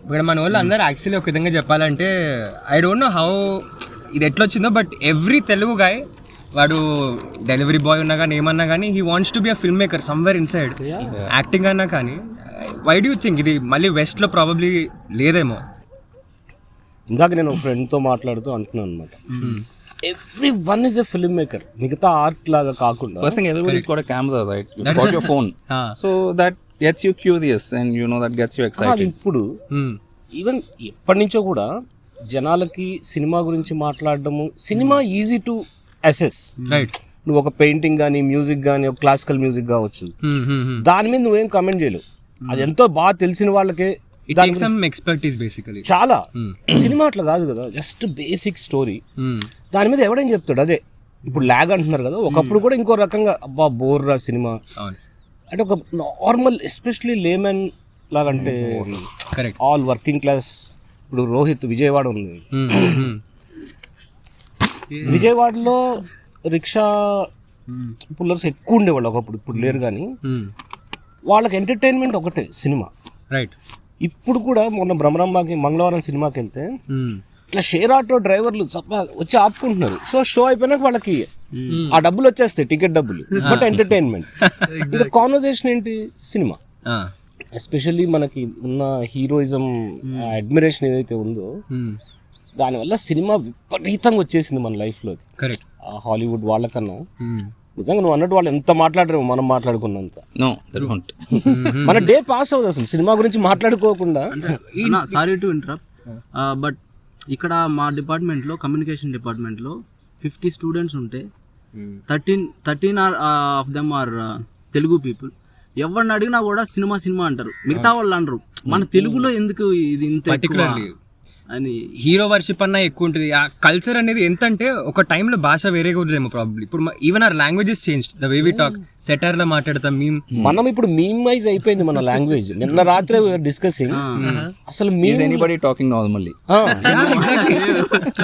ఇక్కడ మన వాళ్ళు అందరూ యాక్చువల్లీ ఒక విధంగా చెప్పాలంటే ఐ డోంట్ నో హౌ ఇది ఎట్లా వచ్చిందో, బట్ ఎవ్రీ తెలుగు గాయ్ వాడు డెలివరీ బాయ్ ఉన్నా కానీ ఏమన్నా కానీ he wants to be a film maker somewhere in side. Acting అన్నా కానీ వై డూ యూ థింక్ ఇది మళ్ళీ వెస్ట్లో ప్రాబబ్లీ లేదేమో? ఇందాక నేను ఒక ఫ్రెండ్తో మాట్లాడుతూ అంటున్నాను అనమాట, every one is a film maker. మిగతా ఆర్ట్ లాగా కాకుండా First thing, everybody's got a camera, right? You've got your phone. So that gets you curious and you know that gets you అది excited. ఇప్పుడు ఈవెన్ ఎప్పటి నుంచో కూడా జనాలకి cinema గురించి మాట్లాడడము, cinema easy to assess. Right. నువ్వు ఒక పెయింటింగ్ కానీ మ్యూజిక్ కానీ ఒక క్లాసికల్ మ్యూజిక్ కావచ్చు, దాని మీద నువ్వేం కమెంట్ చేయలేవు. అది ఎంతో బాగా తెలిసిన వాళ్ళకే it takes some expertise basically. చాలా. సినిమా అట్లా కాదు కదా, జస్ట్ బేసిక్ స్టోరీ, దాని మీద ఎవడేం చెప్తాడు. అదే ఇప్పుడు లాగ్ అంటున్నారు కదా, ఒకప్పుడు కూడా ఇంకో రకంగా అబ్బా బోర్ రా సినిమా అంటే ఒక నార్మల్ ఎస్పెషలీ లేమెన్ లాగా, అంటే కరెక్ట్ ఆల్ వర్కింగ్ క్లాస్. ఇప్పుడు రోహిత్ విజయవాడ ఉంది, విజయవాడలో రిక్షా పుల్లర్స్ ఎక్కువ ఉండేవాళ్ళు ఒకప్పుడు, ఇప్పుడు లేరు. కానీ వాళ్ళకి ఎంటర్టైన్మెంట్ ఒకటే సినిమా. రైట్. ఇప్పుడు కూడా మొన్న బ్రహ్మరంబాకి మంగళవారం సినిమాకి వెళ్తే ఇట్లా షేర్ ఆటో డ్రైవర్లు వచ్చి ఆపుకుంటున్నారు. సో షో అయిపోయినాక వాళ్ళకి ఆ డబ్బులు వచ్చేస్తాయి, టికెట్ డబ్బులు, బట్ ఎంటర్టైన్మెంట్. ఇంకా కాన్వర్సేషన్ ఏంటి? సినిమా. ఎస్పెషల్లీ మనకి ఉన్న హీరోయిజం అడ్మిరేషన్ ఏదైతే ఉందో దానివల్ల సినిమా విపరీతంగా వచ్చేసింది మన లైఫ్లోకి. కరెక్ట్. హాలీవుడ్ వాళ్ళకన్నా నిజంగా నువ్వు అన్నట్టు వాళ్ళు ఎంత మాట్లాడరు మనం మాట్లాడుకున్నంత. No, they don't. మన డే పాస్ అవుతుంది అసలు సినిమా గురించి మాట్లాడుకోకుండా. సారీ టు ఇంటరప్ట్, బట్ ఇక్కడ మా డిపార్ట్మెంట్లో కమ్యూనికేషన్ డిపార్ట్మెంట్లో 50 స్టూడెంట్స్ ఉంటే 13 of them are Telugu people. ఎవరిని అడిగినా కూడా సినిమా సినిమా అంటారు, మిగతా వాళ్ళు అనరు. మన తెలుగులో ఎందుకు ఇది ఇంత పర్టికులర్లీ అని హీరో వర్షిప్ అన్నా ఎక్కువ ఉంటుంది. ఆ కల్చర్ అనేది ఎంత అంటే ఒక టైంలో భాష వేరేగా ఉంటుందేమో ప్రాబ్లీ. ఇప్పుడు even our languages change, the way we talk, సెటర్ లో మాట్లాడతాం. మనం ఇప్పుడు మీమైజ్ అయిపోయింది మన లాంగ్వేజ్. నిన్న రాత్రి డిస్కసింగ్ అసలు Is anybody talking normally?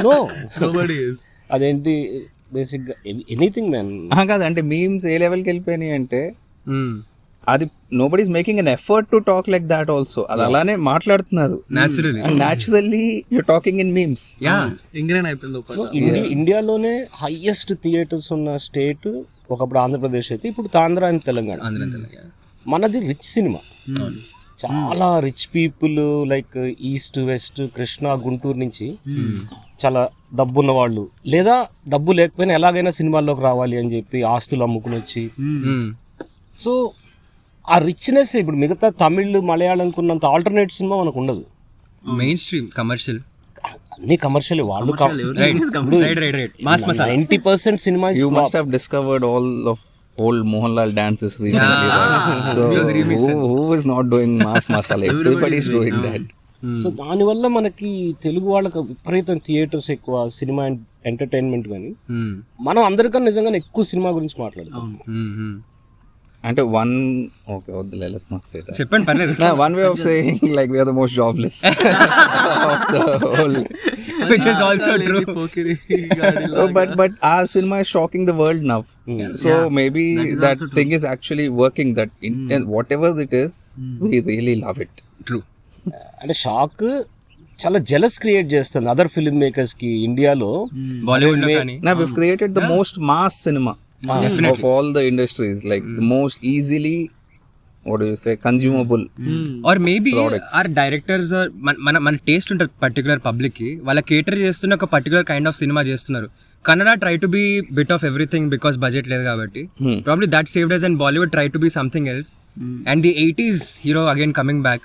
No అదేంటి బేసిక్ గా ఎనీథింగ్ మ్యాన్. కాదంటే మీమ్స్ ఏ లెవెల్కి వెళ్ళిపోయినాయి అంటే అది nobody is making an effort to talk like that also. అది అలానే మాట్లాడుతున్నారు naturally you talking in memes. Ingrained అయిపోయింది. ఇండియాలోనే హైయెస్ట్ థియేటర్స్ ఉన్న స్టేట్ ఒకప్పుడు ఆంధ్రప్రదేశ్ అయితే, ఇప్పుడు ఆంధ్ర అండ్ తెలంగాణ. మనది రిచ్ సినిమా, చాలా rich people like east west Krishna Guntur నుంచి చాలా డబ్బు ఉన్న వాళ్ళు, లేదా డబ్బు లేకపోయినా ఎలాగైనా సినిమాల్లోకి రావాలి అని చెప్పి ఆస్తులు అమ్ముకుని వచ్చి, సో ఆ రిచ్నెస్ ఇప్పుడు మిగతా తమిళ్ మలయాళంకి ఉన్నంత ఆల్టర్నేట్ సినిమా మనకు ఉండదు. మెయిన్ స్ట్రీమ్ కమర్షియల్, అన్ని కమర్షియల్. వాళ్ళు 90% cinema. You must have discovered all of old Mohanlal dances recently, right? So who is not doing mass masala? Everybody is doing that. So దానివల్ల మనకి తెలుగు వాళ్ళకి విపరీతం థియేటర్స్ ఎక్కువ, cinema entertainment. కానీ మనం అందరికన్నా నిజంగా ఎక్కువ సినిమా గురించి మాట్లాడతాం. అంటే let's not say that. చెప్పండి పర్లేదు. One way of saying like we are the most jobless of the whole, which is also true. but our cinema is shocking the world now. So maybe that thing is actually working, that in whatever it is, we really love it. True. అంటే shock చాలా jealous create చేస్తుంది other film makers కి. ఇండియాలో బాలీవుడ్ లో కానీ now we've created the most mass cinema of all the industries, like the most easily, what do you say, consumable. Or maybe our directors మన taste ఉంటుంది particular public కి, వాళ్ళ కేటర్ చేస్తున్న ఒక పర్టికులర్ కైండ్ ఆఫ్ సినిమా చేస్తున్నారు. Kannada try to be bit of everything because budget లేదు కాబట్టి probably that saved us, and Bollywood try to be something else, and the 80s hero again coming back.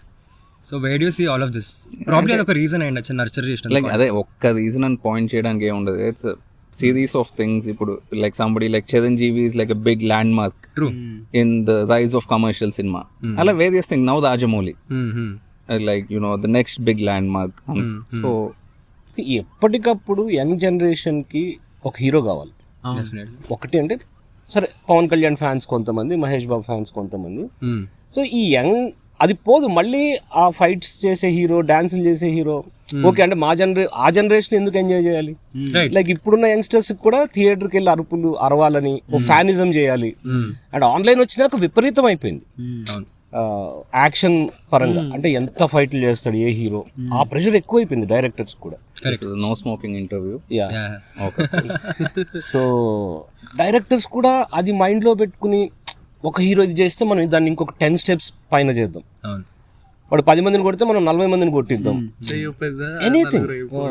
So where do you see all of this? Probably అదొక reason అయ్యండి వచ్చి nurture చేసిన. Like అదే ఒక్క reason అని point చేయడానికి ఏమి ఉండదు. It's series of things. ఇప్పుడు like somebody like Chiranjeevi is like a big landmark. True. In the rise of commercial cinema. Alla various things. Now the Rajamouli, like you know, the next big landmark. So ఎప్పటికప్పుడు young generation కి ఒక hero కావాలి. ఒకటి అంటే సరే Pawan Kalyan fans కొంతమంది, Mahesh Babu fans కొంతమంది. So ఈ యంగ్ అది పోదు, మళ్ళీ ఆ ఫైట్స్ చేసే హీరో, డాన్సులు చేసే హీరో. ఓకే అంటే ఆ జనరేషన్ ఎందుకు ఎంజాయ్ చేయాలి? లైక్ ఇప్పుడున్న యంగ్స్టర్స్ కూడా థియేటర్కి వెళ్ళి అరుపులు అరవాలని, ఓ ఫ్యానిజం చేయాలి. అండ్ ఆన్లైన్ వచ్చినాక విపరీతం అయిపోయింది. యాక్షన్ పరంగా అంటే ఎంత ఫైట్లు చేస్తాడు ఏ హీరో, ఆ ప్రెషర్ ఎక్కువైపోయింది డైరెక్టర్స్ కూడా. No smoking interview. Yeah so directors కూడా అది మైండ్లో పెట్టుకుని ఒక హీరో ఇది చేస్తే మనం దాన్ని ఇంకొక 10 steps పైన చేద్దాం. వాడు 10 మందిని కొడితే మనం 40 మందిని కొట్టిద్దాం, ఎనీథింగ్.